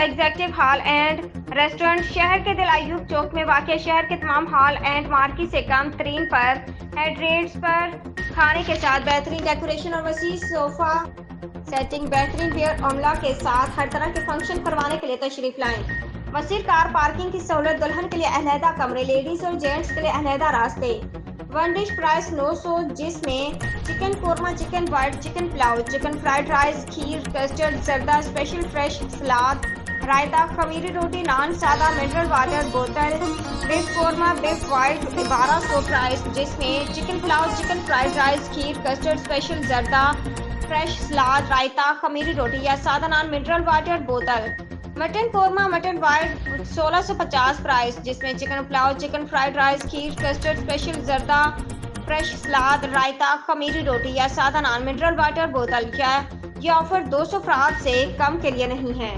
Executive hall and restaurant शहर के दिल अयूब चौक में वाक़ शहर के तमाम हॉल एंड मार्केट से कम तरीन पर हेड रेट्स पर खाने के साथ बेहतरीन डेकोरेशन और वसी सोफा सेटिंग, बेहतरीन बियर अमला के साथ हर तरह के फंक्शन करवाने के लिए तशरीफ लाएं। वसीर कार पार्किंग की सहूलत, दुल्हन के लिए अलहदा कमरे, लेडीज और जेंट्स के लिए अलहदा रास्ते। वन डिश प्राइस 900, जिसमें chicken korma, chicken white, chicken pulao, chicken fried rice, kheer, custard, zarda, special fresh salad, raita, khamiri roti, naan सादा, मिनरल वाटर बोतल, beef korma, beef white 1200 price, जिसमें chicken pulao, chicken fried rice, kheer, custard, special zarda, fresh salad, raita, khamiri roti या सादा नान, मिनरल वाटर बोतल। Mutton korma, mutton white 1650 price, जिसमें chicken pulao, chicken fried rice, kheer, custard, special zarda, fresh salad, raita, khamiri roti या सादा naan, mineral water बोतल। क्या ये ऑफर 200 अफराद से कम के लिए नहीं है।